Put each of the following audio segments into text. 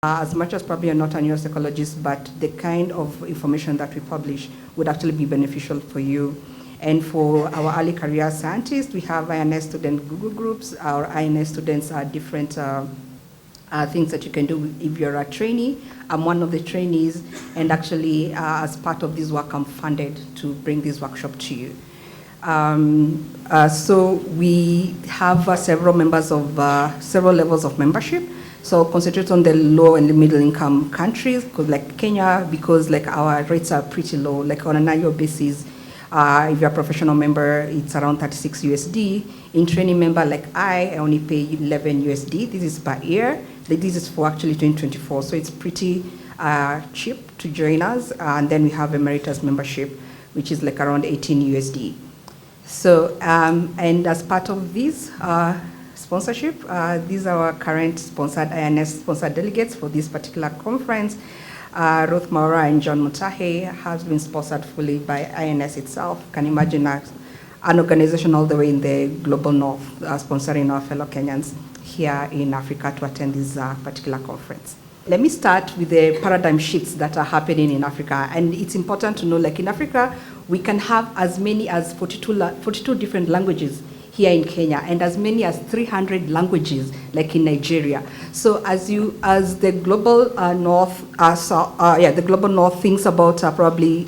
As much as probably you're not a neuropsychologist, but the kind of information that we publish would actually be beneficial for you. And for our early career scientists, we have INS student Google groups. Our INS students are different things that you can do if you're a trainee. I'm one of the trainees, and actually, as part of this work, I'm funded to bring this workshop to you. So we have several members of several levels of membership. So concentrate on the low and the middle income countries, like Kenya, because like our rates are pretty low. Like on an annual basis, if you're a professional member, it's around 36 USD. In training member like I only pay 11 USD. This is per year. This is for actually 2024, so it's pretty cheap to join us. And then we have emeritus membership, which is like around 18 USD. So, and as part of this sponsorship, these are our current sponsored INS sponsored delegates for this particular conference. Ruth Maura and John Mutahe has been sponsored fully by INS itself. Can imagine an organization all the way in the global north sponsoring our fellow Kenyans here in Africa to attend this particular conference. Let me start with the paradigm shifts that are happening in Africa. And it's important to know, like in Africa, we can have as many as 42 different languages here in Kenya, and as many as 300 languages, like in Nigeria. So as the global north, the global north thinks about probably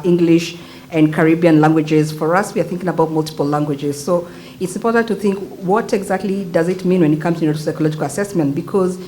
English and Caribbean languages, for us, we are thinking about multiple languages. So it's important to think, what exactly does it mean when it comes to neuropsychological assessment? Because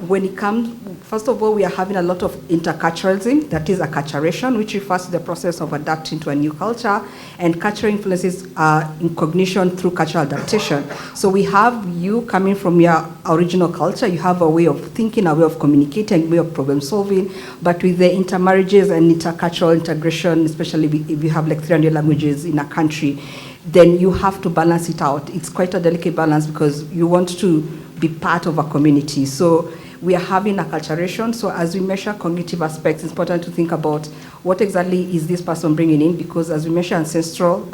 when it comes, first of all, we are having a lot of interculturalism, that is acculturation, which refers to the process of adapting to a new culture, and culture influences in cognition through cultural adaptation. So we have you coming from your original culture, you have a way of thinking, a way of communicating, a way of problem solving, but with the intermarriages and intercultural integration, especially if you have like 300 languages in a country, then you have to balance it out. It's quite a delicate balance because you want to be part of a community. So we are having acculturation. So as we measure cognitive aspects, it's important to think about what exactly is this person bringing in, because as we measure ancestral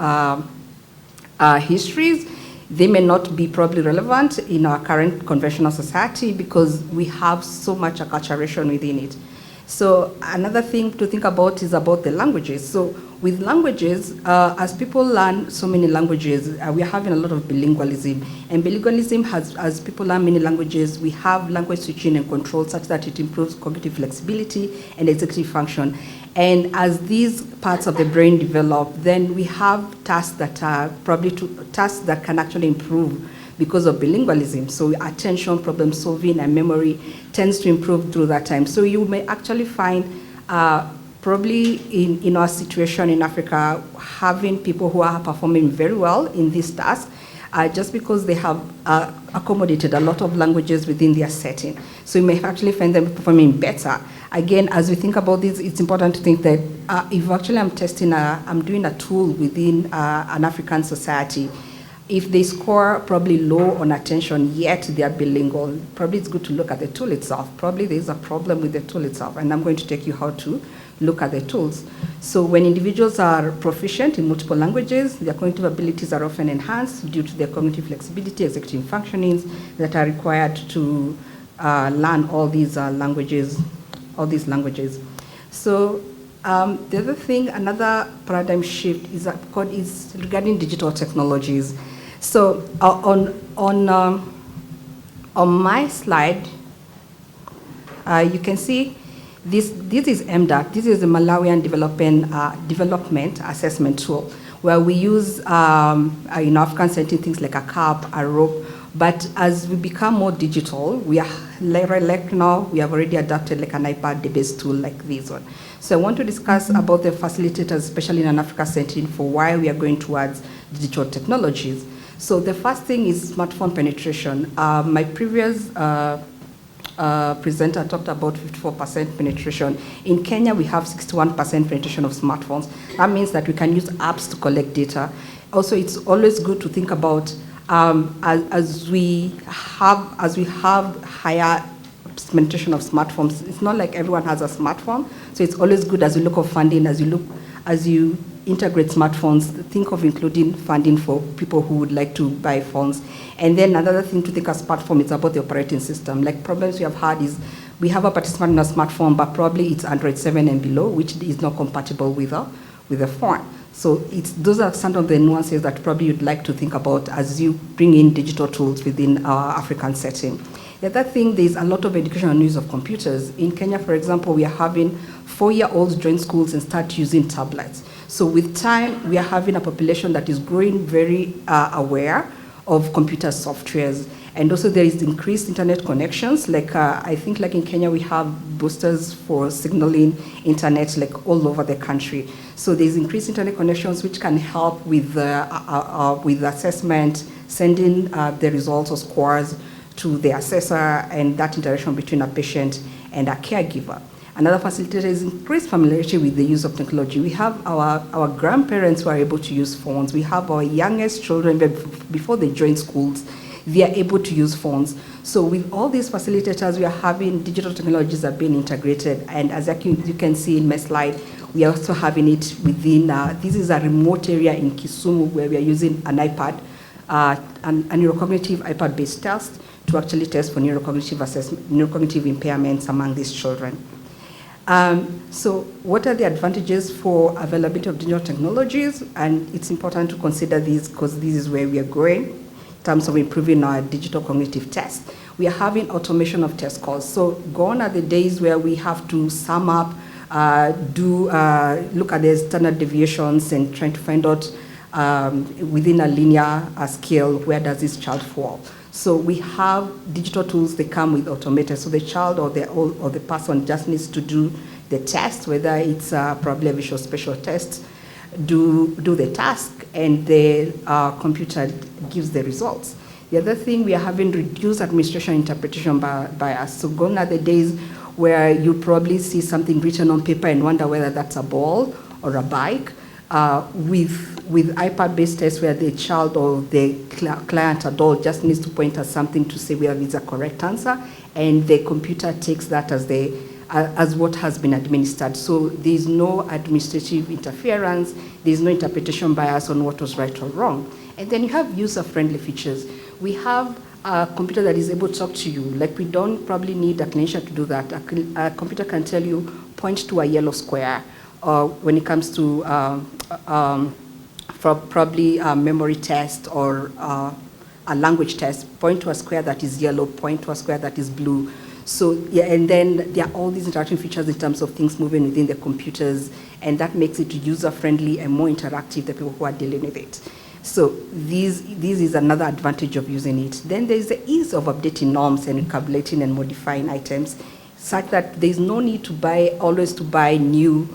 histories, they may not be probably relevant in our current conventional society because we have so much acculturation within it. So another thing to think about is about the languages. So with languages, as people learn so many languages, we are having a lot of bilingualism. And bilingualism as people learn many languages, we have language switching and control such that it improves cognitive flexibility and executive function. And as these parts of the brain develop, then we have tasks that are probably tasks that can actually improve because of bilingualism. So attention, problem solving, and memory tends to improve through that time. So you may actually find probably in our situation in Africa, having people who are performing very well in this task, just because they have accommodated a lot of languages within their setting. So you may actually find them performing better. Again, as we think about this, it's important to think that if actually I'm doing a tool within an African society, if they score probably low on attention, yet they are bilingual, probably it's good to look at the tool itself. Probably there's a problem with the tool itself, and I'm going to take you how to look at the tools. So when individuals are proficient in multiple languages, their cognitive abilities are often enhanced due to their cognitive flexibility, executive functionings that are required to learn all these languages. So the other thing, another paradigm shift is regarding digital technologies. So on my slide, you can see this is MDAT. This is the Malawian Development Assessment Tool, where we use in African setting things like a cup, a rope. But as we become more digital, we are like now we have already adapted like an iPad-based tool like this one. So I want to discuss about the facilitators, especially in an Africa setting, for why we are going towards digital technologies. So the first thing is smartphone penetration. My previous presenter talked about 54% penetration. In Kenya, we have 61% penetration of smartphones. That means that we can use apps to collect data. Also, it's always good to think about as we have higher penetration of smartphones. It's not like everyone has a smartphone, so it's always good as you look at funding, as you integrate smartphones, think of including funding for people who would like to buy phones. And then another thing to think as platform is about the operating system. Like problems we have had is we have a participant in a smartphone, but probably it's Android 7 and below, which is not compatible with a phone. So those are some of the nuances that probably you'd like to think about as you bring in digital tools within our African setting. The other thing, there's a lot of education on use of computers. In Kenya, for example, we are having 4-year-olds join schools and start using tablets. So with time, we are having a population that is growing very aware of computer softwares. And also there is increased internet connections. Like I think like in Kenya, we have boosters for signaling internet like all over the country. So there's increased internet connections which can help with assessment, sending the results or scores to the assessor, and that interaction between a patient and a caregiver. Another facilitator is increased familiarity with the use of technology. We have our grandparents who are able to use phones. We have our youngest children, before they join schools, they are able to use phones. So with all these facilitators, we are having digital technologies that are being integrated. And as you can see in my slide, we are also having it within, this is a remote area in Kisumu where we are using an iPad, a neurocognitive iPad-based test to actually test for neurocognitive impairments among these children. So what are the advantages for availability of digital technologies? And it's important to consider these because this is where we are going in terms of improving our digital cognitive tests. We are having automation of test scores. So gone are the days where we have to sum up, look at the standard deviations and trying to find out within a linear scale, where does this child fall? So we have digital tools that come with automated. So the child or the person just needs to do the test, whether it's probably a visual spatial test, do the task, and the computer gives the results. The other thing, we are having reduced administration interpretation bias. So gone are the days where you probably see something written on paper and wonder whether that's a ball or a bike. With iPad-based tests where the child or the client adult just needs to point at something to say whether it's a correct answer, and the computer takes that as what has been administered. So there's no administrative interference, there's no interpretation bias on what was right or wrong. And then you have user-friendly features. We have a computer that is able to talk to you. Like we don't probably need a clinician to do that. A computer can tell you, point to a yellow square. When it comes to for probably a memory test or a language test, point to a square that is yellow, point to a square that is blue. So yeah, and then there are all these interaction features in terms of things moving within the computers, and that makes it user-friendly and more interactive to people who are dealing with it. So this is another advantage of using it. Then there's the ease of updating norms and recalculating and modifying items, such that there's no need to always buy new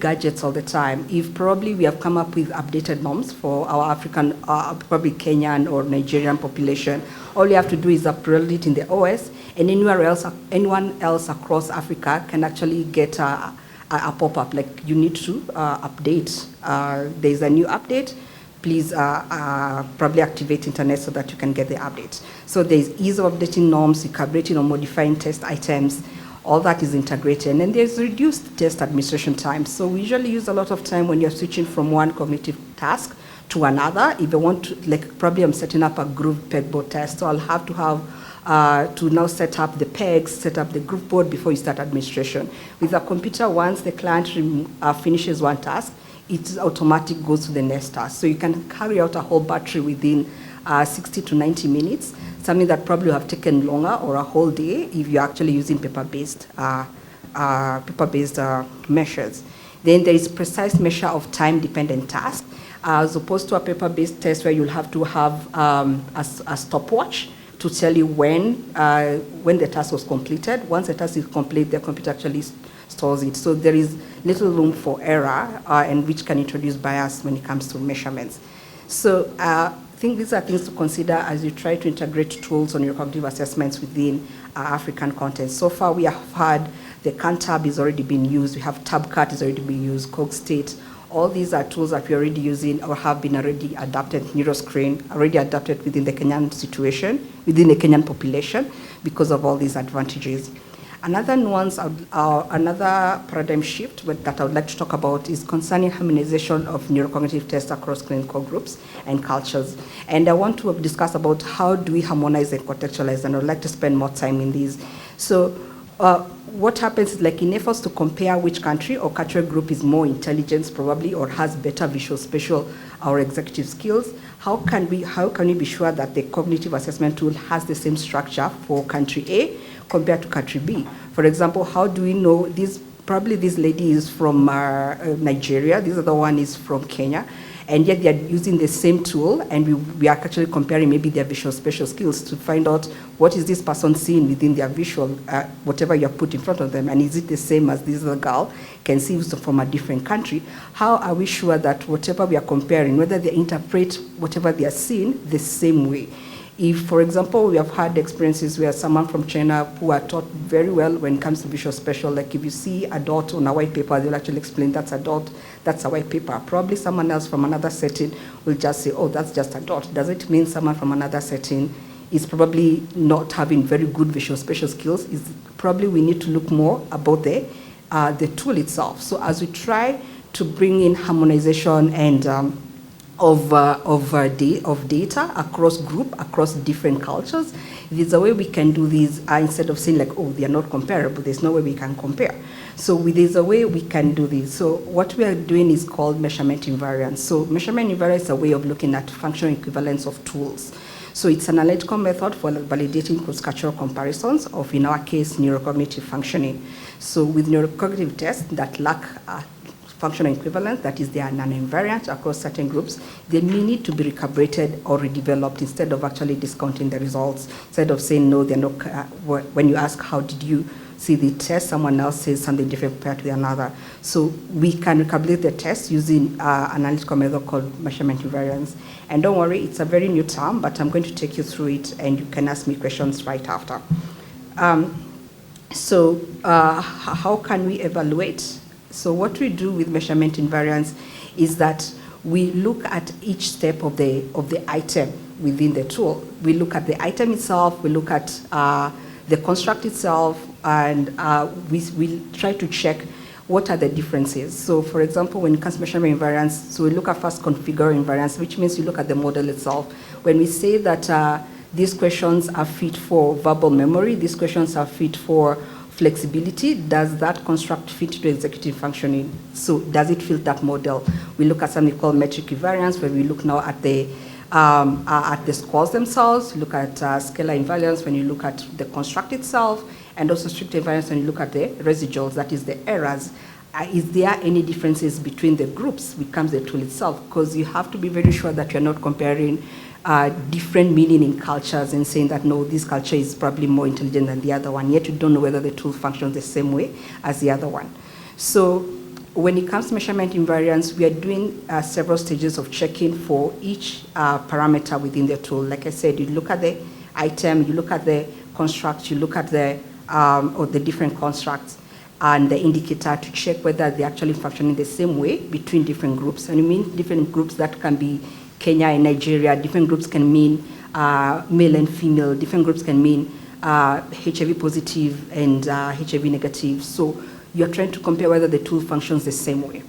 gadgets all the time. If probably we have come up with updated norms for our African, probably Kenyan or Nigerian population, all you have to do is upload it in the OS, and anyone else across Africa can actually get a pop-up like you need to update. There's a new update. Please probably activate internet so that you can get the updates. So there's ease of updating norms, recalibrating or modifying test items. All that is integrated. And then there's reduced test administration time. So we usually use a lot of time when you're switching from one cognitive task to another. If I want to, like probably I'm setting up a group pegboard test, so I'll have to have to now set up the pegs, set up the group board before you start administration. With a computer, once the client finishes one task, it automatically goes to the next task. So you can carry out a whole battery within 60 to 90 minutes, something that probably would have taken longer or a whole day if you're actually using paper-based measures. Then there is precise measure of time-dependent tasks, as opposed to a paper-based test where you'll have to have a stopwatch to tell you when the task was completed. Once the task is complete, the computer actually stores it. So there is little room for error, and which can introduce bias when it comes to measurements. So I think these are things to consider as you try to integrate tools on your cognitive assessments within African context. So far, we have had the CANTAB is already being used. We have TabCat is already being used, CogState. All these are tools that we're already using or have been already adapted, NeuroScreen, already adapted within the Kenyan situation, within the Kenyan population, because of all these advantages. Another nuance, another paradigm shift that I would like to talk about is concerning harmonization of neurocognitive tests across clinical groups and cultures. And I want to discuss about how do we harmonize and contextualize, and I would like to spend more time in these. So what happens is, like, in efforts to compare which country or cultural group is more intelligent probably, or has better visual, spatial, or executive skills, how can we be sure that the cognitive assessment tool has the same structure for country A compared to country B? For example, how do we know probably this lady is from Nigeria, this other one is from Kenya, and yet they are using the same tool, and we are actually comparing maybe their visual spatial skills to find out what is this person seeing within their visual, whatever you have put in front of them, and is it the same as this other girl can see from a different country? How are we sure that whatever we are comparing, whether they interpret whatever they are seeing the same way? If, for example, we have had experiences where someone from China who are taught very well when it comes to visual spatial, like if you see a dot on a white paper, they'll actually explain that's a dot, that's a white paper. Probably someone else from another setting will just say, oh, that's just a dot. Does it mean someone from another setting is probably not having very good visual spatial skills? Is probably we need to look more about the tool itself. So as we try to bring in harmonization and of data across different cultures, there's a way we can do these instead of saying like, oh, they are not comparable, there's no way we can compare. So there's a way we can do this. So what we are doing is called measurement invariance. So measurement invariance is a way of looking at functional equivalence of tools. So it's an analytical method for validating cross-cultural comparisons of, in our case, neurocognitive functioning. So with neurocognitive tests that lack functional equivalence, that is, they are non-invariant across certain groups, they may need to be recalibrated or redeveloped instead of actually discounting the results. Instead of saying, no, they're not, when you ask, how did you see the test, someone else says something different compared to the another. So we can recalibrate the test using an analytical method called measurement invariance. And don't worry, it's a very new term, but I'm going to take you through it, and you can ask me questions right after. How can we evaluate? So what we do with measurement invariance is that we look at each step of the item within the tool. We look at the item itself, we look at the construct itself, and we try to check what are the differences. So for example, when it comes to measurement invariance, so we look at first configure invariance, which means you look at the model itself. When we say that these questions are fit for verbal memory, these questions are fit for flexibility, does that construct fit to executive functioning? So does it fit that model? We look at something called metric invariance, where we look now at the scores themselves, look at scalar invariance when you look at the construct itself, and also strict invariance when you look at the residuals, that is the errors. Is there any differences between the groups when it comes to the tool itself? Because you have to be very sure that you're not comparing different meaning in cultures and saying that, no, this culture is probably more intelligent than the other one, yet you don't know whether the tool functions the same way as the other one. So when it comes to measurement invariance, we are doing several stages of checking for each parameter within the tool. Like I said, you look at the item, you look at the construct, you look at the different constructs and the indicator to check whether they're actually functioning the same way between different groups. And you mean different groups that can be Kenya and Nigeria, different groups can mean male and female, different groups can mean HIV positive and HIV negative. So you're trying to compare whether the tool functions the same way.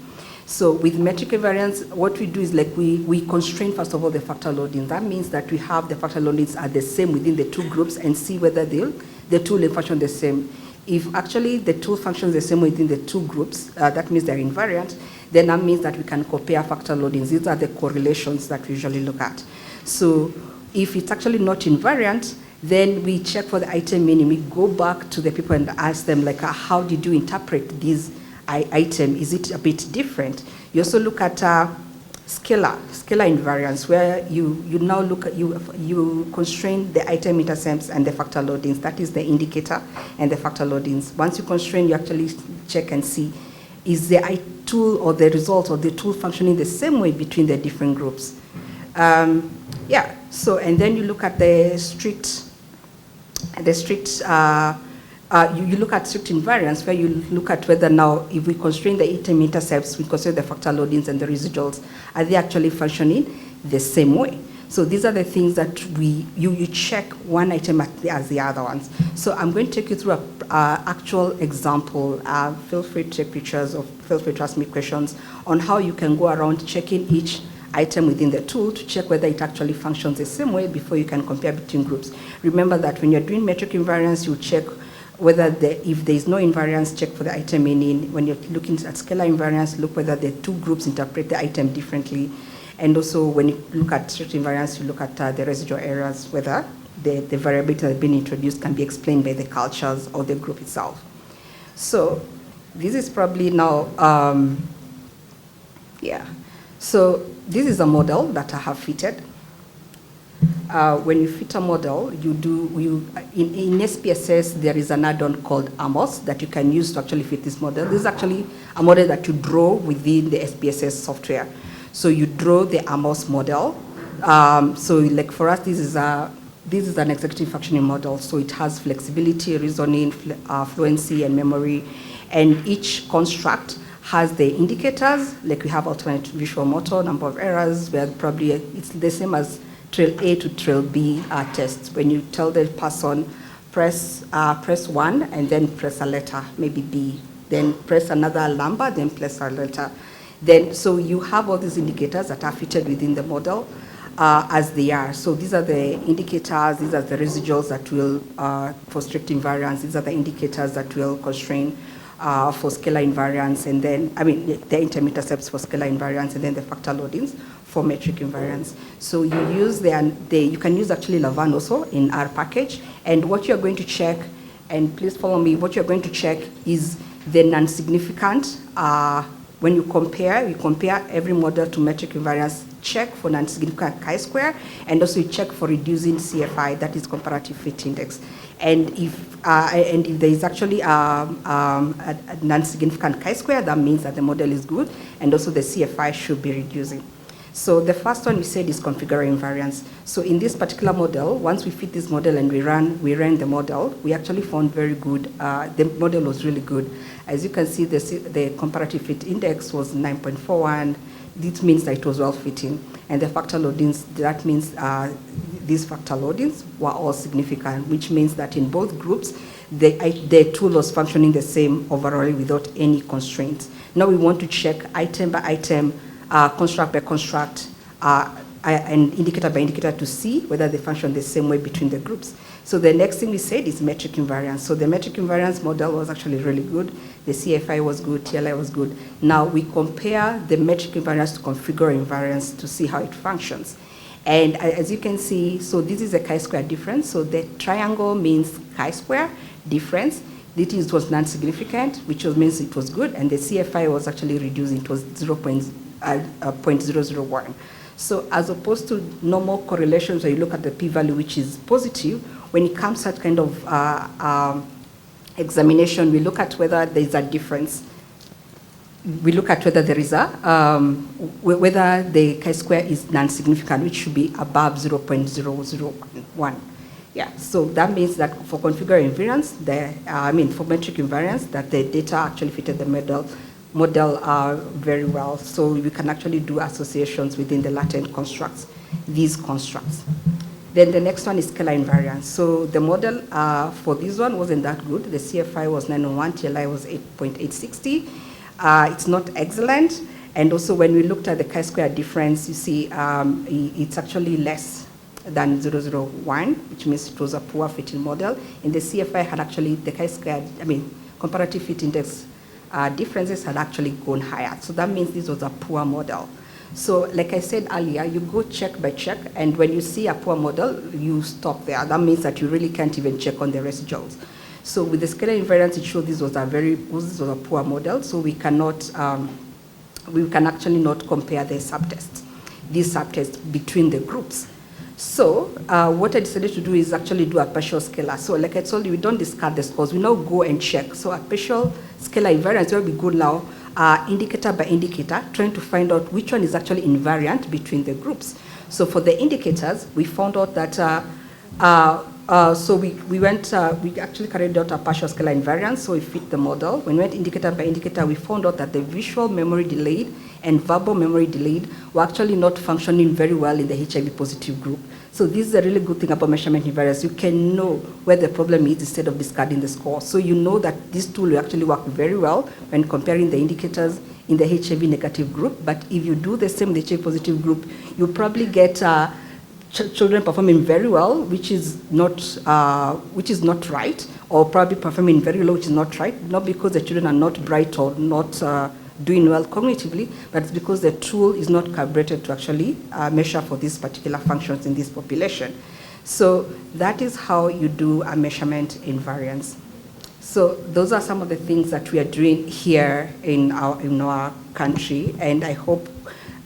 So with metric invariance, what we do is like we constrain, first of all, the factor loading. That means that we have the factor loadings are the same within the two groups and see whether the tool will function the same. If actually the tool functions the same within the two groups, that means they're invariant, then that means that we can compare factor loadings. These are the correlations that we usually look at. So if it's actually not invariant, then we check for the item meaning. We go back to the people and ask them, like, how did you interpret this item? Is it a bit different? You also look at scalar invariance, where you now look at, you constrain the item intercepts and the factor loadings. That is the indicator and the factor loadings. Once you constrain, you actually check and see, is the tool or the result of the tool functioning the same way between the different groups? So, and then you look at the strict, you look at strict invariance, where you look at whether now, if we constrain the item intercepts, we consider the factor loadings and the residuals, are they actually functioning the same way? So these are the things that you check one item as the other ones. So I'm going to take you through an actual example. Feel free to take pictures or feel free to ask me questions on how you can go around checking each item within the tool to check whether it actually functions the same way before you can compare between groups. Remember that when you're doing metric invariance, you check whether if there is no invariance, check for the item meaning. When you're looking at scalar invariance, look whether the two groups interpret the item differently. And also when you look at strict invariance, you look at the residual errors, whether the variability that has been introduced can be explained by the cultures or the group itself. So this is probably now, So this is a model that I have fitted. When you fit a model, in SPSS, there is an add-on called AMOS that you can use to actually fit this model. This is actually a model that you draw within the SPSS software. So you draw the AMOS model. So like for us, this is an executive functioning model. So it has flexibility, reasoning, fluency, and memory. And each construct has the indicators, like we have alternate visual motor, number of errors, where probably it's the same as trail A to trail B tests. When you tell the person, press 1 and then press a letter, maybe B, then press another number, then press a letter. So you have all these indicators that are fitted within the model as they are. So these are the indicators, these are the residuals that will, for strict invariance, these are the indicators that will constrain for scalar invariance, and then, the intercepts for scalar invariance, and then the factor loadings for metric invariance. So you use you can use actually Laverne also in our package, and what you're going to check, and please follow me, what you're going to check is the non-significant. When you compare every model to metric invariance, check for non-significant chi-square, and also you check for reducing CFI, that is comparative fit index. And if there is actually a non-significant chi-square, that means that the model is good, and also the CFI should be reducing. So the first one we said is configuring invariance. So in this particular model, once we fit this model and we ran the model, we actually found very good, the model was really good. As you can see, the comparative fit index was 9.41. This means that it was well fitting. And the factor loadings, that means these factor loadings were all significant, which means that in both groups, the tool was functioning the same overall without any constraints. Now we want to check item by item, construct by construct, and indicator by indicator to see whether they function the same way between the groups. So the next thing we said is metric invariance. So the metric invariance model was actually really good. The CFI was good, TLI was good. Now we compare the metric invariance to configure invariance to see how it functions. And as you can see, so this is a chi-square difference. So the triangle means chi-square difference. It was non-significant, which means it was good, and the CFI was actually reducing. It was 0.001. So as opposed to normal correlations where you look at the p-value, which is positive, when it comes to that kind of examination, we look at whether there is a difference. We look at whether there is whether the chi-square is non-significant, which should be above 0.001. Yeah, so that means that for configuring invariance, for metric invariance, that the data actually fitted the model very well. So we can actually do associations within the latent constructs, these constructs. Then the next one is scalar invariance. So the model for this one wasn't that good. The CFI was 901, TLI was 8.860. It's not excellent. And also when we looked at the chi-square difference, you see it's actually less than 0.001, which means it was a poor fitting model. And the CFI had actually, the chi-square, comparative fit index differences had actually gone higher. So that means this was a poor model. So like I said earlier, you go check by check, and when you see a poor model, you stop there. That means that you really can't even check on the residuals. So with the scalar invariance, it showed this was a poor model, so we can actually not compare these subtests between the groups. So what I decided to do is actually do a partial scalar. So like I told you, we don't discard the scores. We now go and check. So a partial scalar invariance where we go now indicator by indicator, trying to find out which one is actually invariant between the groups. So for the indicators, we found out that So we went, we actually carried out a partial scalar invariance, so we fit the model. When we went indicator by indicator, we found out that the visual memory delayed and verbal memory delayed were actually not functioning very well in the HIV positive group. So this is a really good thing about measurement invariance. You can know where the problem is instead of discarding the score. So you know that this tool will actually work very well when comparing the indicators in the HIV negative group. But if you do the same in the HIV positive group, you probably get children performing very well, which is not right, or probably performing very low, which is not right, not because the children are not bright or not doing well cognitively, but it's because the tool is not calibrated to actually measure for these particular functions in this population. So that is how you do a measurement invariance. So those are some of the things that we are doing here in our country, and I hope.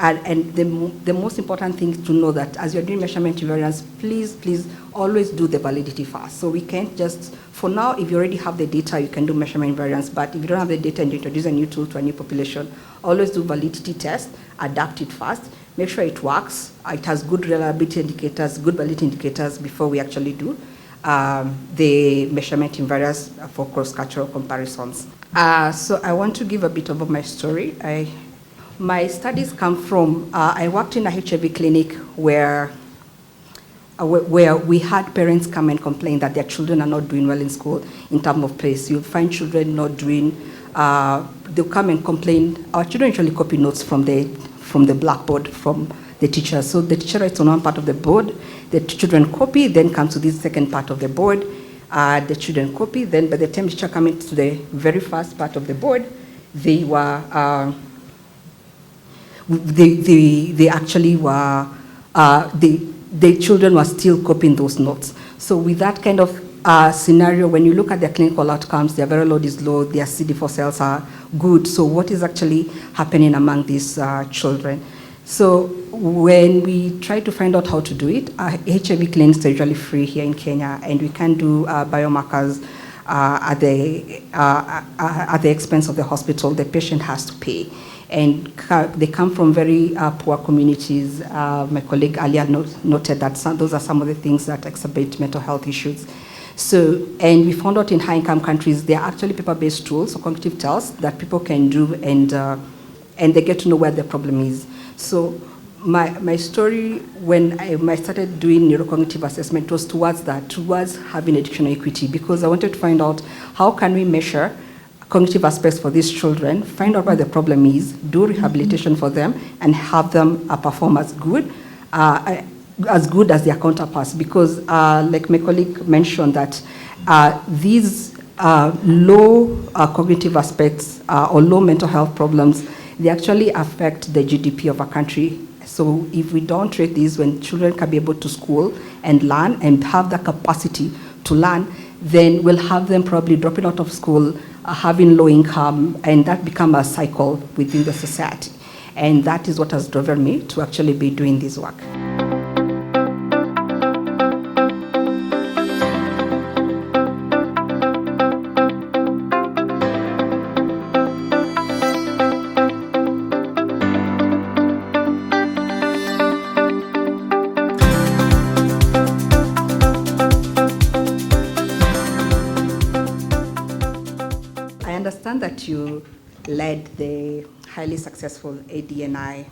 And the most important thing to know that as you're doing measurement invariance, please always do the validity first. So we can't just, for now, if you already have the data, you can do measurement invariance, but if you don't have the data and you introduce a new tool to a new population, always do validity test, adapt it first, make sure it works, it has good reliability indicators, good validity indicators before we actually do the measurement invariance for cross-cultural comparisons. So I want to give a bit of my story. My studies come from, I worked in a HIV clinic where we had parents come and complain that their children are not doing well in school in terms of pace. You'll find children not doing, they'll come and complain. Our children usually copy notes from the blackboard, from the teacher. So the teacher writes on one part of the board, the children copy, then come to this second part of the board, the children copy, then by the time the teacher comes to the very first part of the board, they were, they actually were, the children were still copying those notes. So with that kind of scenario, when you look at their clinical outcomes, their viral load is low, their CD4 cells are good. So what is actually happening among these children? So when we try to find out how to do it, HIV clinics are usually free here in Kenya, and we can do biomarkers at the expense of the hospital. The patient has to pay. And they come from very poor communities. My colleague earlier noted that those are some of the things that exacerbate mental health issues. So, and we found out in high-income countries, there are actually paper-based tools, so cognitive tests that people can do, and they get to know where the problem is. So my story, when I started doing neurocognitive assessment, was towards having educational equity, because I wanted to find out how can we measure cognitive aspects for these children, find out where the problem is, do rehabilitation for them, and have them perform as good as their counterparts. Because, like my colleague mentioned, that these low cognitive aspects or low mental health problems, they actually affect the GDP of a country. So if we don't treat these, when children can be able to school and learn and have the capacity to learn, then we'll have them probably dropping out of school, having low income, and that become a cycle within the society. And that is what has driven me to actually be doing this work. That you led the highly successful ADNI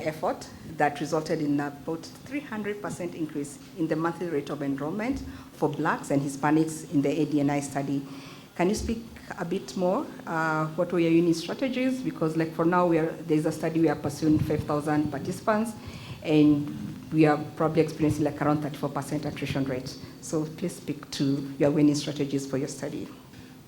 effort that resulted in about 300% increase in the monthly rate of enrollment for Blacks and Hispanics in the ADNI study. Can you speak a bit more? What were your unique strategies? Because like for now, there's a study we are pursuing 5,000 participants, and we are probably experiencing like around 34% attrition rate. So please speak to your winning strategies for your study.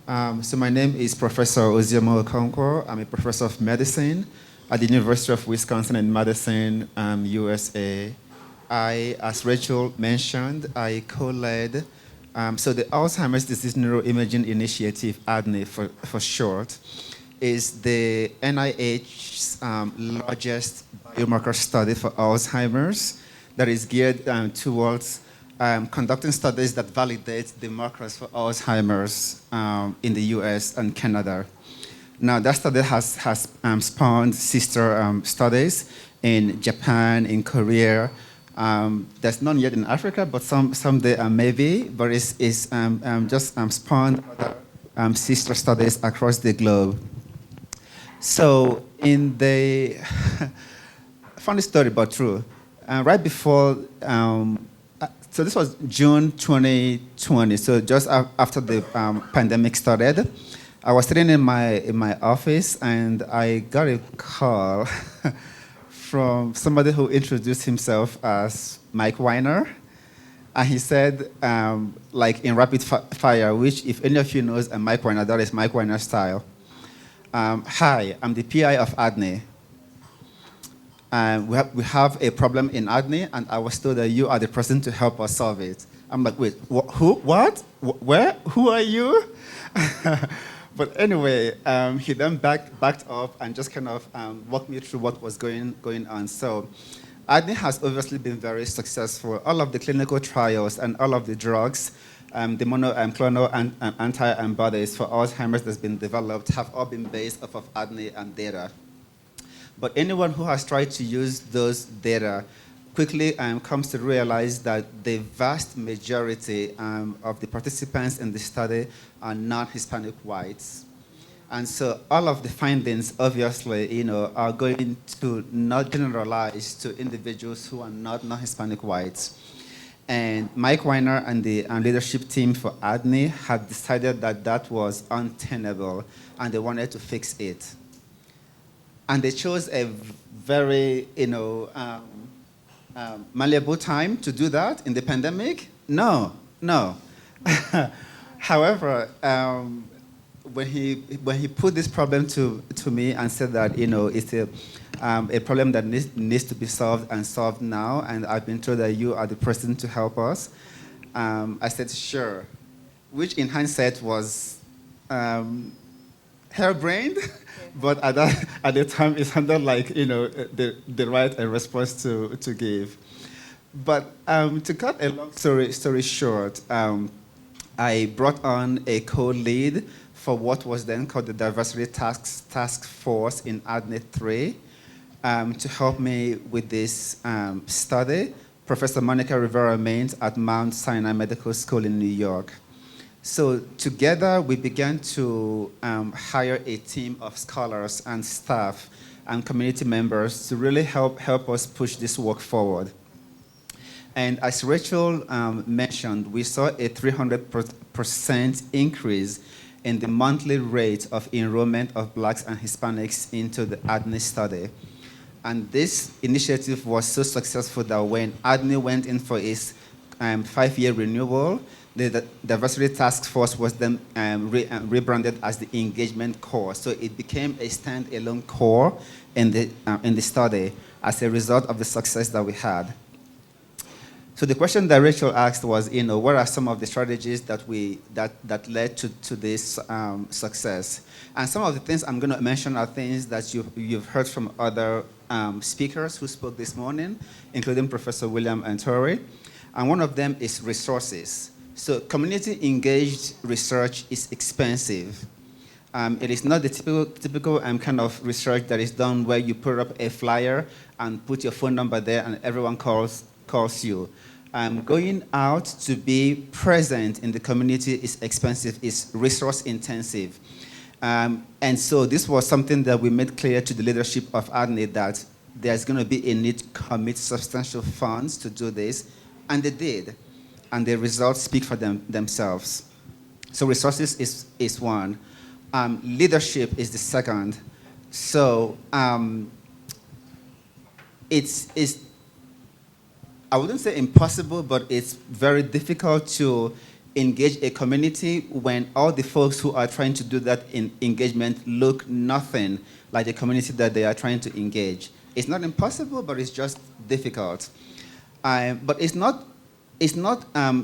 So my name is Professor Ozioma Okonkwo. I'm a professor of medicine at the University of Wisconsin in Madison, USA. As Rachel mentioned, I co-led so the Alzheimer's Disease Neuroimaging Initiative, ADNI for short, is the NIH's largest biomarker study for Alzheimer's that is geared towards conducting studies that validate the markers for Alzheimer's in the US and Canada. Now, that study has spawned sister studies in Japan, in Korea, There's none yet in Africa, but someday maybe, but it's just spawned other sister studies across the globe. So in the funny story but true, right before, so this was June 2020, so just after the pandemic started, I was sitting in my office and I got a call from somebody who introduced himself as Mike Weiner. And he said, like in rapid fire, which if any of you knows a Mike Weiner, that is Mike Weiner style. Hi, I'm the PI of ADNI. We have a problem in ADNI, and I was told that you are the person to help us solve it. I'm like, wait, who, what, where, who are you? But anyway, he then backed up and just kind of walked me through what was going on. So ADNI has obviously been very successful. All of the clinical trials and all of the drugs, the monoclonal and antibodies for Alzheimer's that's been developed have all been based off of ADNI and data. But anyone who has tried to use those data quickly comes to realize that the vast majority of the participants in the study are non-Hispanic whites. And so all of the findings, obviously, are going to not generalize to individuals who are not non-Hispanic whites. And Mike Weiner and the leadership team for ADNI had decided that that was untenable, and they wanted to fix it. And they chose a very, malleable time to do that in the pandemic? No. However, when he put this problem to me and said that it's a problem that needs to be solved and solved now, and I've been told that you are the person to help us, I said sure, which in hindsight was harebrained, but at the time it sounded like the right response to give. But to cut a long story short, I brought on a co-lead for what was then called the Diversity Task Force in ADNI 3 to help me with this study. Professor Monica Rivera-Maines at Mount Sinai Medical School in New York. So together we began to hire a team of scholars and staff and community members to really help us push this work forward. And as Rachel mentioned, we saw a 300% increase in the monthly rate of enrollment of Blacks and Hispanics into the ADNI study. And this initiative was so successful that when ADNI went in for its 5-year renewal, the Diversity Task Force was then rebranded as the Engagement Core. So it became a standalone core in the study as a result of the success that we had. So the question that Rachel asked was, what are some of the strategies that led to this success? And some of the things I'm going to mention are things that you've heard from other speakers who spoke this morning, including Professor William Antori. And one of them is resources. So community-engaged research is expensive. It is not the typical kind of research that is done where you put up a flyer and put your phone number there and everyone calls you. Going out to be present in the community is expensive, is resource intensive. And so this was something that we made clear to the leadership of ADNI that there's going to be a need to commit substantial funds to do this, and they did. And the results speak for themselves. So resources is one. Leadership is the second. So it's I wouldn't say impossible, but it's very difficult to engage a community when all the folks who are trying to do that engagement look nothing like the community that they are trying to engage. It's not impossible, but it's just difficult. But it's not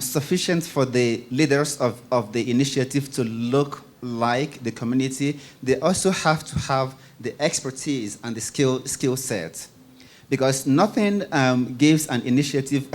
sufficient for the leaders of the initiative to look like the community. They also have to have the expertise and the skill set. Because nothing gives an initiative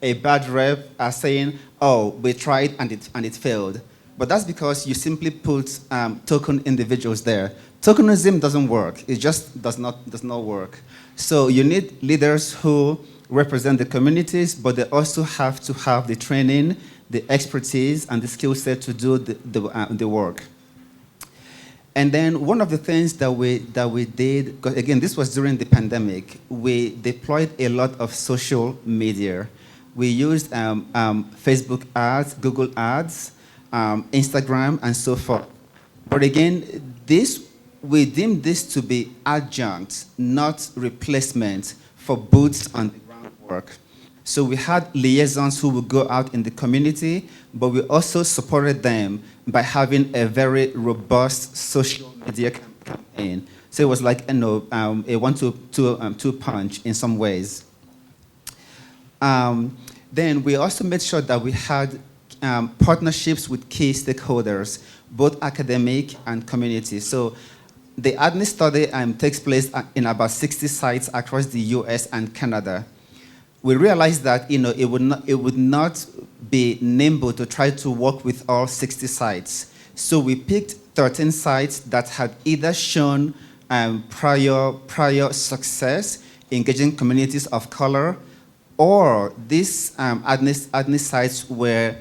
a bad rep as saying, oh, we tried and it failed. But that's because you simply put token individuals there. Tokenism doesn't work. It just does not work. So you need leaders who represent the communities, but they also have to have the training, the expertise, and the skill set to do the work. And then one of the things that we did, 'cause again, this was during the pandemic, we deployed a lot of social media. We used Facebook ads, Google ads, Instagram, and so forth. But again, we deemed this to be adjunct, not replacement for boots on the ground work. So we had liaisons who would go out in the community, but we also supported them by having a very robust social media campaign. So it was like a 1-2 punch in some ways. Then we also made sure that we had partnerships with key stakeholders, both academic and community. So the ADNI study takes place in about 60 sites across the US and Canada. We realized that it would not be nimble to try to work with all 60 sites. So we picked 13 sites that had either shown prior success engaging communities of color, or these ADNI sites were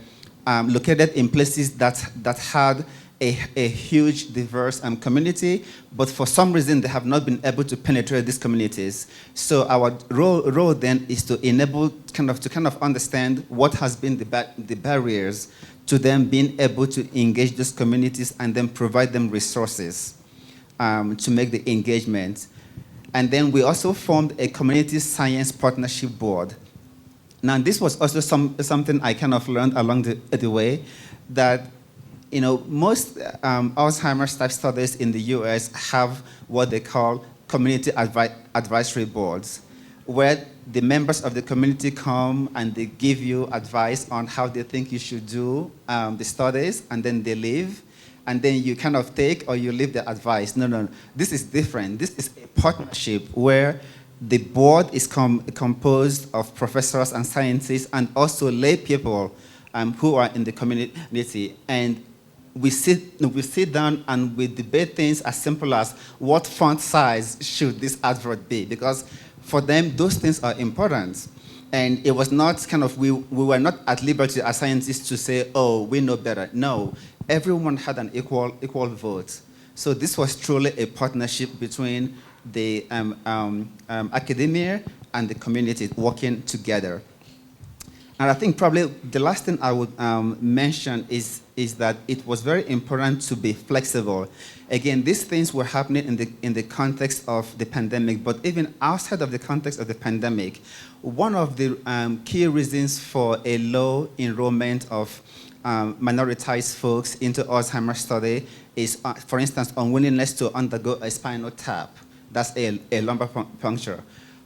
located in places that had a huge, diverse community, but for some reason they have not been able to penetrate these communities. So our role then is to enable to understand what has been the barriers to them being able to engage these communities, and then provide them resources to make the engagement. And then we also formed a community science partnership board. Now, this was also something I learned along the way, that most Alzheimer's type studies in the US have what they call community advisory boards, where the members of the community come and they give you advice on how they think you should do the studies, and then they leave, and then you take or you leave the advice. No. This is different. This is a partnership where the board is composed of professors and scientists, and also lay people who are in the community. And we sit down and we debate things as simple as what font size should this advert be, because for them those things are important. And it was not we were not at liberty as scientists to say, oh, we know better. No, everyone had an equal vote. So this was truly a partnership between the academia and the community working together. And I think probably the last thing I would mention is that it was very important to be flexible. Again, these things were happening in the context of the pandemic, but even outside of the context of the pandemic, one of the key reasons for a low enrollment of minoritized folks into Alzheimer's study is, for instance, unwillingness to undergo a spinal tap. That's a lumbar puncture.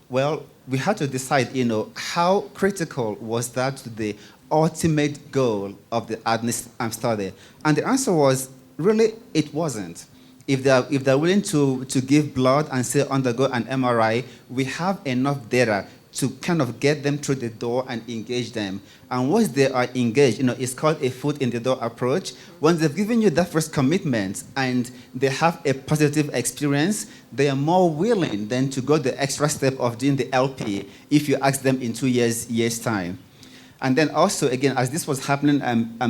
Well, we had to decide, how critical was that to the ultimate goal of the ADNI study? And the answer was, really, it wasn't. If they're willing to give blood and say undergo an MRI, we have enough data to get them through the door and engage them. And once they are engaged, it's called a foot in the door approach. Once they've given you that first commitment and they have a positive experience, they are more willing then to go the extra step of doing the LP if you ask them in 2 years' time. And then also, again, as this was happening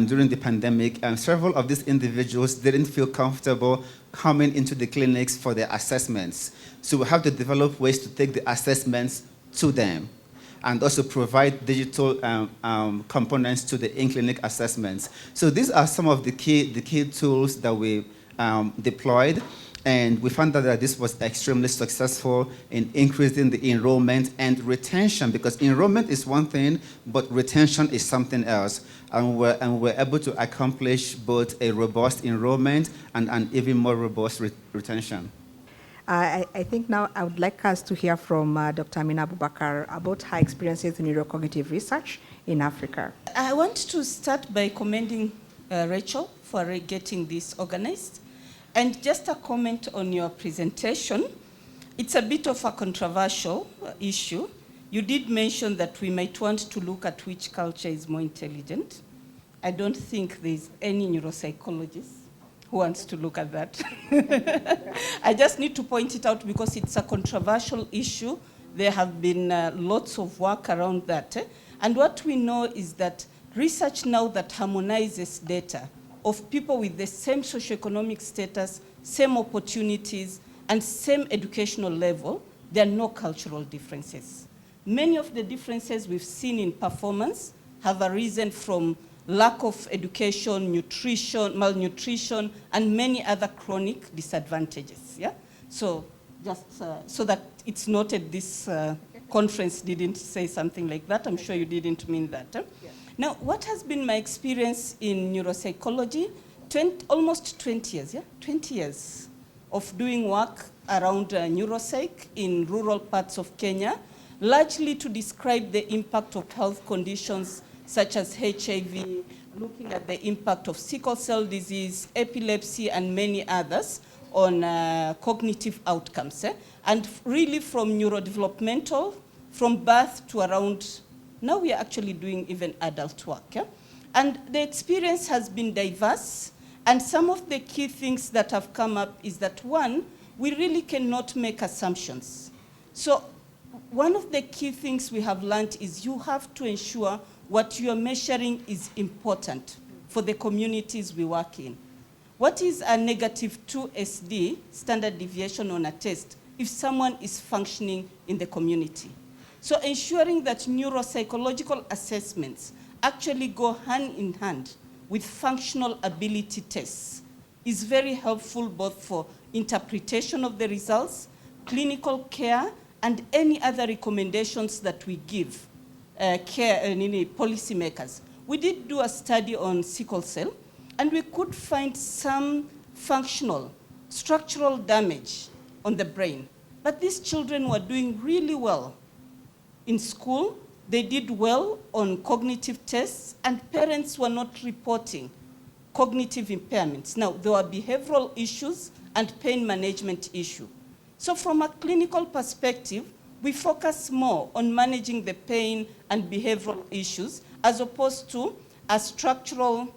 during the pandemic, several of these individuals didn't feel comfortable coming into the clinics for their assessments. So we have to develop ways to take the assessments to them, and also provide digital components to the in-clinic assessments. So these are some of the key tools that we deployed, and we found that this was extremely successful in increasing the enrollment and retention, because enrollment is one thing, but retention is something else. And we're able to accomplish both a robust enrollment and an even more robust retention. I think now I would like us to hear from Dr. Amina Abubakar about her experiences in neurocognitive research in Africa. I want to start by commending Rachel for getting this organized. And just a comment on your presentation. It's a bit of a controversial issue. You did mention that we might want to look at which culture is more intelligent. I don't think there's any neuropsychologist who wants to look at that. I just need to point it out because it's a controversial issue There have been lots of work around that. And what we know is that research now that harmonizes data of people with the same socioeconomic status, same opportunities, and same educational level, there are no cultural differences. Many of the differences we've seen in performance have arisen from lack of education, nutrition, malnutrition, and many other chronic disadvantages. Yeah? So just so that it's noted, this conference didn't say something like that. I'm sure you didn't mean that. Yeah. Now, what has been my experience in neuropsychology? Almost 20 years, yeah? 20 years of doing work around neuropsych in rural parts of Kenya, largely to describe the impact of health conditions such as HIV, looking at the impact of sickle cell disease, epilepsy, and many others on cognitive outcomes. And really from neurodevelopmental, from birth to around, now we are actually doing even adult work. And the experience has been diverse, and some of the key things that have come up is that, one, we really cannot make assumptions. So one of the key things we have learned is you have to ensure what you are measuring is important for the communities we work in. What is a negative 2 SD, standard deviation on a test, if someone is functioning in the community? So ensuring that neuropsychological assessments actually go hand in hand with functional ability tests is very helpful both for interpretation of the results, clinical care, and any other recommendations that we give policymakers. We did do a study on sickle cell, and we could find some functional, structural damage on the brain. But these children were doing really well in school. They did well on cognitive tests, and parents were not reporting cognitive impairments. Now, there were behavioral issues and pain management issue. So from a clinical perspective, we focus more on managing the pain and behavioral issues as opposed to a structural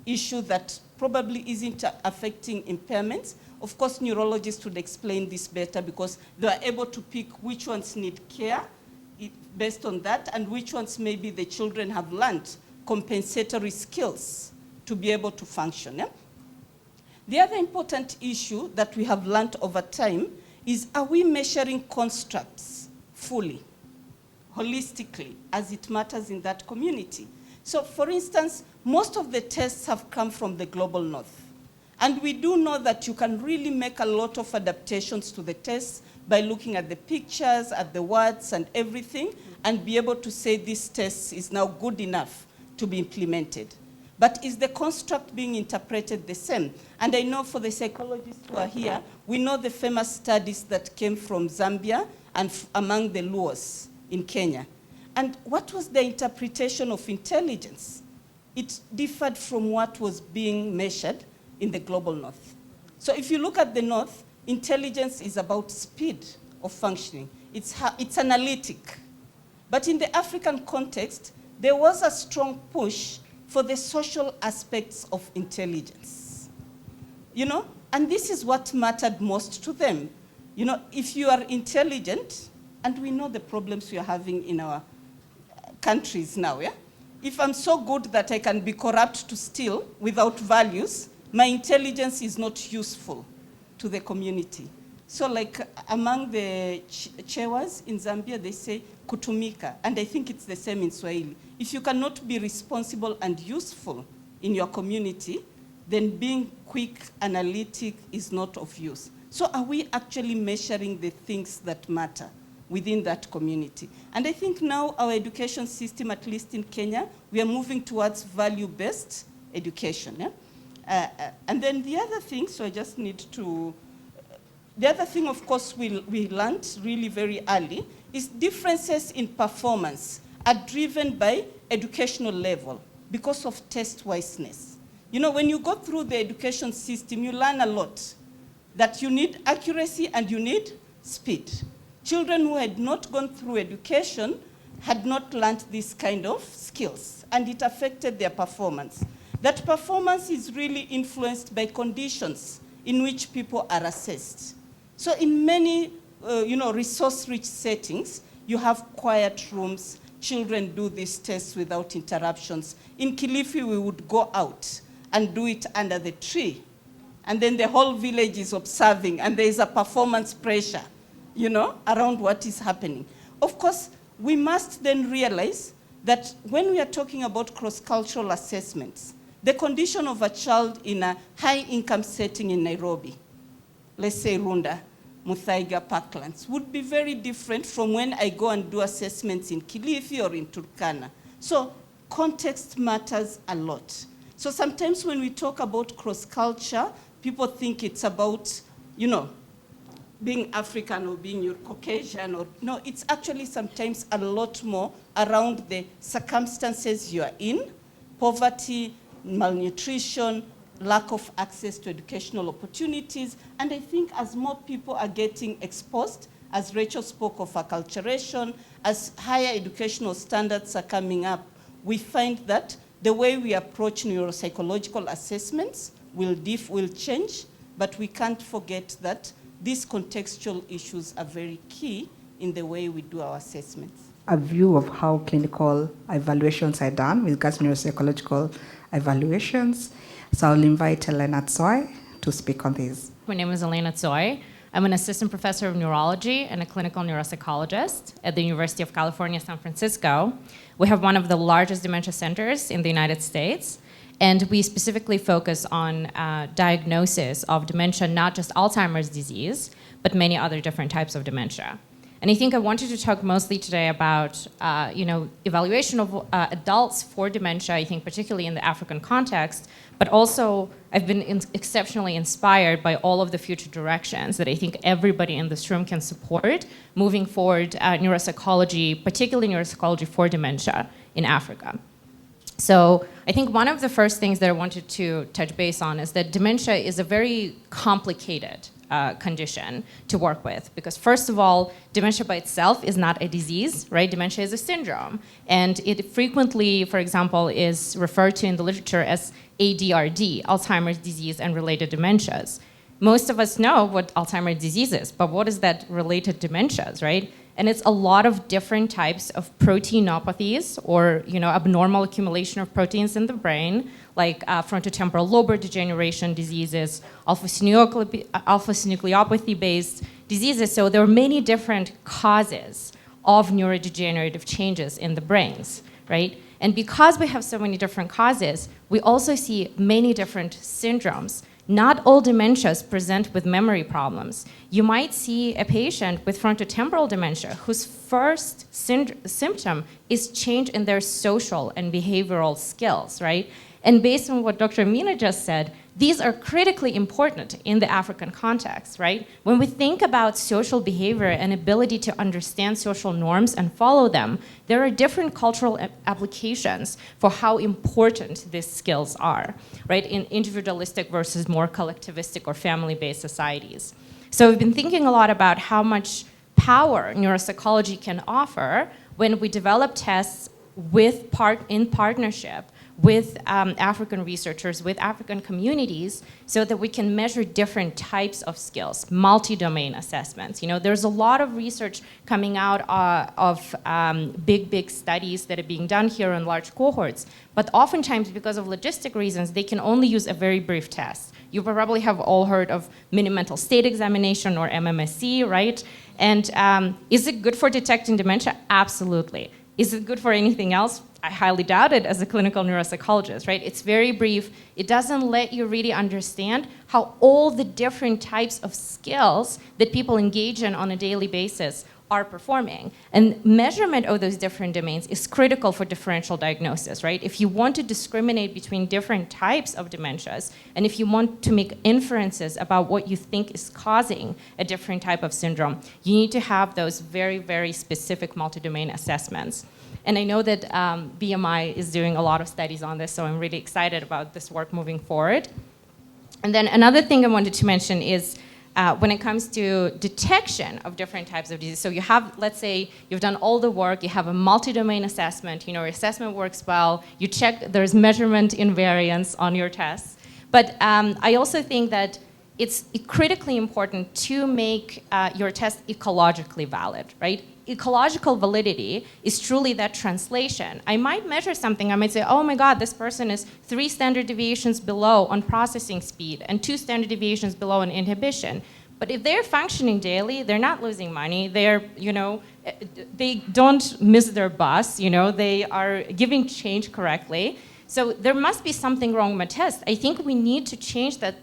issue that probably isn't affecting impairments. Of course, neurologists would explain this better because they are able to pick which ones need care based on that, and which ones maybe the children have learned compensatory skills to be able to function. Yeah? The other important issue that we have learned over time is, are we measuring constructs fully, holistically, as it matters in that community? So for instance, most of the tests have come from the global north. And we do know that you can really make a lot of adaptations to the tests by looking at the pictures, at the words, and everything, and be able to say this test is now good enough to be implemented. But is the construct being interpreted the same? And I know for the psychologists who are here, we know the famous studies that came from Zambia and among the Luos in Kenya. And what was the interpretation of intelligence? It differed from what was being measured in the global north. So if you look at the north, intelligence is about speed of functioning. It's analytic. But in the African context, there was a strong push for the social aspects of intelligence. You know, and this is what mattered most to them. You know, if you are intelligent, and we know the problems we are having in our countries now, yeah? If I'm so good that I can be corrupt to steal without values, my intelligence is not useful to the community. So like among the chewas in Zambia, they say kutumika, and I think it's the same in Swahili. If you cannot be responsible and useful in your community, then being quick, analytic is not of use. So are we actually measuring the things that matter within that community? And I think now our education system, at least in Kenya, we are moving towards value-based education. Yeah? And then the other thing, so I just need to, the other thing, of course, we learned really very early is differences in performance are driven by educational level because of test wiseness. You know, when you go through the education system, you learn a lot, that you need accuracy and you need speed. Children who had not gone through education had not learned this kind of skills, and it affected their performance. That performance is really influenced by conditions in which people are assessed. So in many resource-rich settings, you have quiet rooms, children do these tests without interruptions. In Kilifi, we would go out and do it under the tree. And then the whole village is observing, and there is a performance pressure, around what is happening. Of course, we must then realize that when we are talking about cross-cultural assessments, the condition of a child in a high-income setting in Nairobi, let's say Runda, Muthaiga, Parklands, would be very different from when I go and do assessments in Kilifi or in Turkana. So context matters a lot. So sometimes when we talk about cross-culture, people think it's about, being African or being Caucasian. No, it's actually sometimes a lot more around the circumstances you are in, poverty, malnutrition, lack of access to educational opportunities. And I think as more people are getting exposed, as Rachel spoke of acculturation, as higher educational standards are coming up, we find that the way we approach neuropsychological assessments will change, but we can't forget that these contextual issues are very key in the way we do our assessments. A view of how clinical evaluations are done with regards to neuropsychological evaluations. So I'll invite Elena Tsoi to speak on this. My name is Elena Tsoi. I'm an assistant professor of neurology and a clinical neuropsychologist at the University of California, San Francisco. We have one of the largest dementia centers in the United States, and we specifically focus on diagnosis of dementia, not just Alzheimer's disease, but many other different types of dementia. And I think I wanted to talk mostly today about evaluation of adults for dementia, I think particularly in the African context, but also I've been exceptionally inspired by all of the future directions that I think everybody in this room can support moving forward neuropsychology, particularly neuropsychology for dementia in Africa. So I think one of the first things that I wanted to touch base on is that dementia is a very complicated condition to work with, because first of all, dementia by itself is not a disease, right? Dementia is a syndrome, and it frequently, for example, is referred to in the literature as ADRD, Alzheimer's disease and related dementias. Most of us know what Alzheimer's disease is, but what is that related dementias, right? And it's a lot of different types of proteinopathies or abnormal accumulation of proteins in the brain, like frontotemporal lobar degeneration diseases, alpha-synucleopathy-based diseases. So there are many different causes of neurodegenerative changes in the brains, right? And because we have so many different causes, we also see many different syndromes. Not all dementias present with memory problems. You might see a patient with frontotemporal dementia whose first symptom is change in their social and behavioral skills, right? And based on what Dr. Amina just said, these are critically important in the African context, right? When we think about social behavior and ability to understand social norms and follow them, there are different cultural applications for how important these skills are, right? In individualistic versus more collectivistic or family-based societies. So we've been thinking a lot about how much power neuropsychology can offer when we develop tests in partnership with African researchers, with African communities, so that we can measure different types of skills, multi-domain assessments. There's a lot of research coming out of big studies that are being done here in large cohorts, but oftentimes because of logistic reasons, they can only use a very brief test. You probably have all heard of mini mental state examination or MMSE, right? And is it good for detecting dementia? Absolutely. Is it good for anything else? I highly doubt it as a clinical neuropsychologist, right? It's very brief. It doesn't let you really understand how all the different types of skills that people engage in on a daily basis are performing. And measurement of those different domains is critical for differential diagnosis, right? If you want to discriminate between different types of dementias, and if you want to make inferences about what you think is causing a different type of syndrome, you need to have those very, very specific multi-domain assessments. And I know that BMI is doing a lot of studies on this, so I'm really excited about this work moving forward. And then another thing I wanted to mention is when it comes to detection of different types of disease. So you have, let's say, you've done all the work, you have a multi-domain assessment, your assessment works well, you check there's measurement invariance on your tests. But I also think that it's critically important to make your test ecologically valid, right? Ecological validity is truly that translation. I might measure something, I might say, oh my God, this person is 3 standard deviations below on processing speed and 2 standard deviations below on inhibition. But if they're functioning daily, they're not losing money, they're, they don't miss their bus, they are giving change correctly. So there must be something wrong with my test. I think we need to change that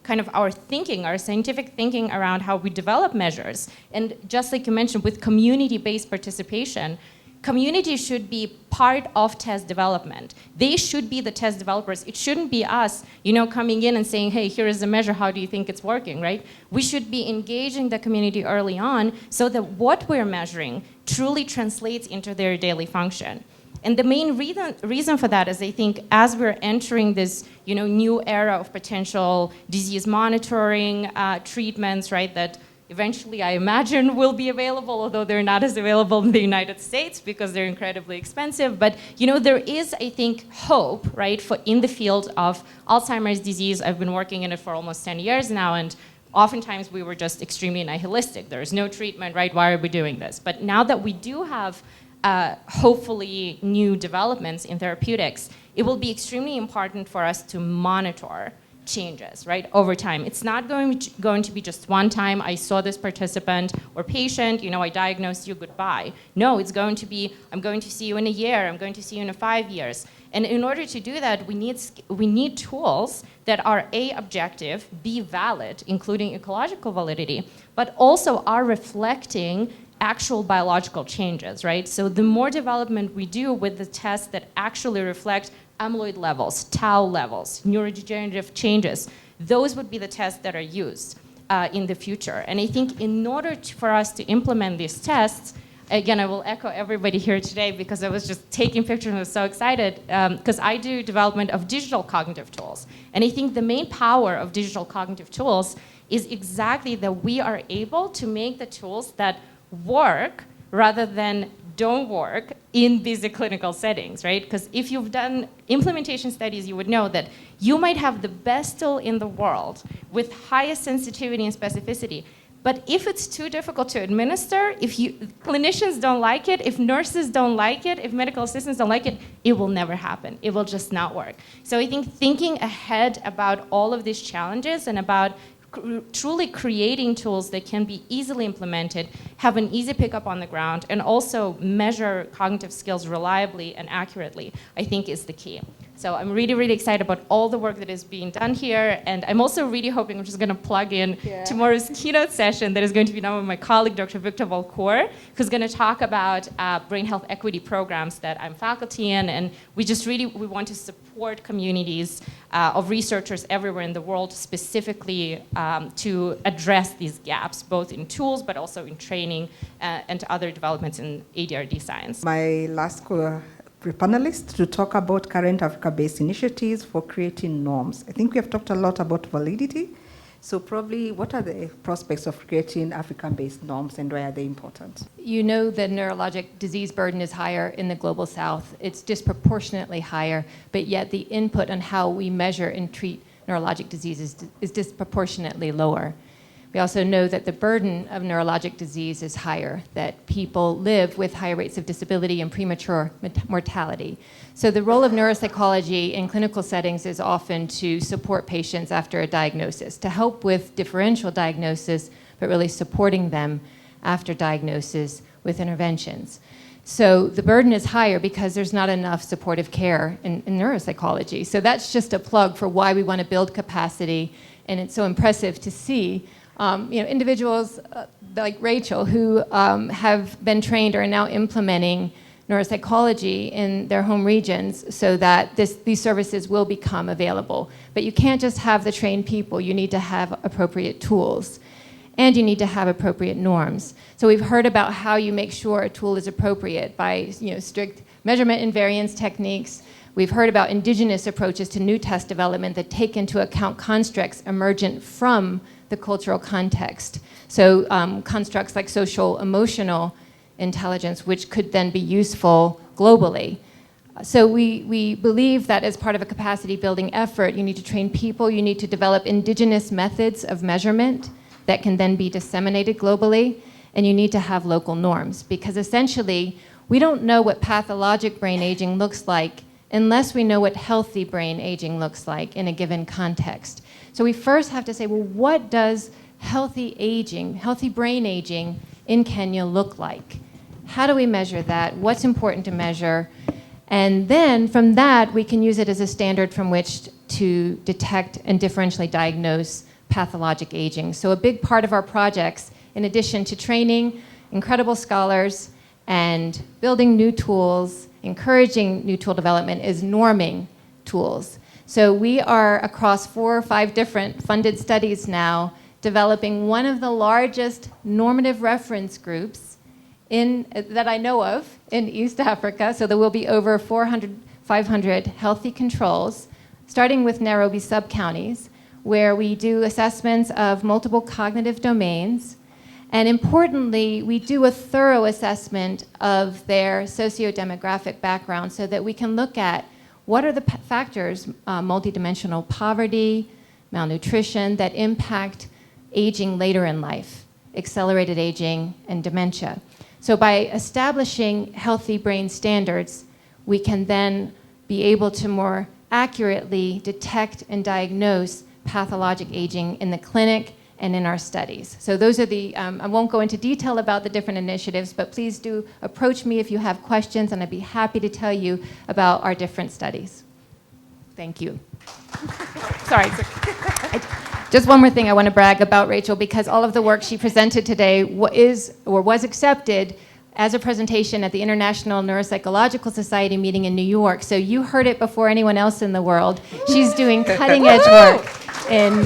kind of our thinking, our scientific thinking around how we develop measures. And just like you mentioned, with community-based participation, community should be part of test development. They should be the test developers. It shouldn't be us, coming in and saying, hey, here is the measure, how do you think it's working, right? We should be engaging the community early on so that what we're measuring truly translates into their daily function. And the main reason for that is, I think, as we're entering this new era of potential disease monitoring treatments, right, that eventually I imagine will be available, although they're not as available in the United States because they're incredibly expensive. But there is, I think, hope, right, for in the field of Alzheimer's disease. I've been working in it for almost 10 years now, and oftentimes we were just extremely nihilistic. There's no treatment, right? Why are we doing this? But now that we do have hopefully new developments in therapeutics, it will be extremely important for us to monitor changes, right, over time. It's not going to be just one time, I saw this participant or patient, I diagnosed you, goodbye. No, it's going to be, I'm going to see you in a year, I'm going to see you in 5 years. And in order to do that, we need tools that are A, objective, B, valid, including ecological validity, but also are reflecting actual biological changes, right? So the more development we do with the tests that actually reflect amyloid levels, tau levels, neurodegenerative changes, those would be the tests that are used in the future. And I think in order for us to implement these tests, again, I will echo everybody here today because I was just taking pictures and I was so excited because I do development of digital cognitive tools. And I think the main power of digital cognitive tools is exactly that we are able to make the tools that work rather than don't work in busy clinical settings, right? Because if you've done implementation studies, you would know that you might have the best tool in the world with highest sensitivity and specificity, but if it's too difficult to administer, if clinicians don't like it, if nurses don't like it, if medical assistants don't like it, it will never happen. It will just not work. So I think thinking ahead about all of these challenges and about truly creating tools that can be easily implemented, have an easy pickup on the ground, and also measure cognitive skills reliably and accurately, I think is the key. So I'm really, really excited about all the work that is being done here, and I'm also really hoping, I'm just going to plug in tomorrow's keynote session that is going to be done with my colleague, Dr. Victor Valcourt, who's going to talk about brain health equity programs that I'm faculty in, and we want to support communities of researchers everywhere in the world, specifically to address these gaps, both in tools, but also in training and other developments in ADRD science. My last panelists to talk about current Africa-based initiatives for creating norms. I think we have talked a lot about validity. So probably what are the prospects of creating African-based norms and why are they important? The neurologic disease burden is higher in the global south. It's disproportionately higher, but yet the input on how we measure and treat neurologic diseases is disproportionately lower. We also know that the burden of neurologic disease is higher, that people live with higher rates of disability and premature mortality. So the role of neuropsychology in clinical settings is often to support patients after a diagnosis, to help with differential diagnosis, but really supporting them after diagnosis with interventions. So the burden is higher because there's not enough supportive care in neuropsychology. So that's just a plug for why we want to build capacity, and it's so impressive to see individuals like Rachel who have been trained or are now implementing neuropsychology in their home regions so that these services will become available. But you can't just have the trained people. You need to have appropriate tools. And you need to have appropriate norms. So we've heard about how you make sure a tool is appropriate by strict measurement and variance techniques. We've heard about indigenous approaches to new test development that take into account constructs emergent from the cultural context. So constructs like social emotional intelligence, which could then be useful globally. So we believe that as part of a capacity building effort, you need to train people, you need to develop indigenous methods of measurement that can then be disseminated globally, and you need to have local norms, because essentially we don't know what pathologic brain aging looks like unless we know what healthy brain aging looks like in a given context. So we first have to say, well, what does healthy aging, healthy brain aging in Kenya look like? How do we measure that? What's important to measure? And then from that, we can use it as a standard from which to detect and differentially diagnose pathologic aging. So a big part of our projects, in addition to training incredible scholars and building new tools, encouraging new tool development, is norming tools. So we are across 4 or 5 different funded studies now developing one of the largest normative reference groups that I know of in East Africa. So there will be over 400, 500 healthy controls, starting with Nairobi sub-counties, where we do assessments of multiple cognitive domains. And importantly, we do a thorough assessment of their socio-demographic background so that we can look at what are the factors, multidimensional poverty, malnutrition, that impact aging later in life, accelerated aging, and dementia. So by establishing healthy brain standards, we can then be able to more accurately detect and diagnose pathologic aging in the clinic and in our studies. So those are the, I won't go into detail about the different initiatives, but please do approach me if you have questions, and I'd be happy to tell you about our different studies. Thank you. Sorry. Just one more thing I want to brag about Rachel, because all of the work she presented today was accepted as a presentation at the International Neuropsychological Society meeting in New York. So you heard it before anyone else in the world. She's doing cutting edge work in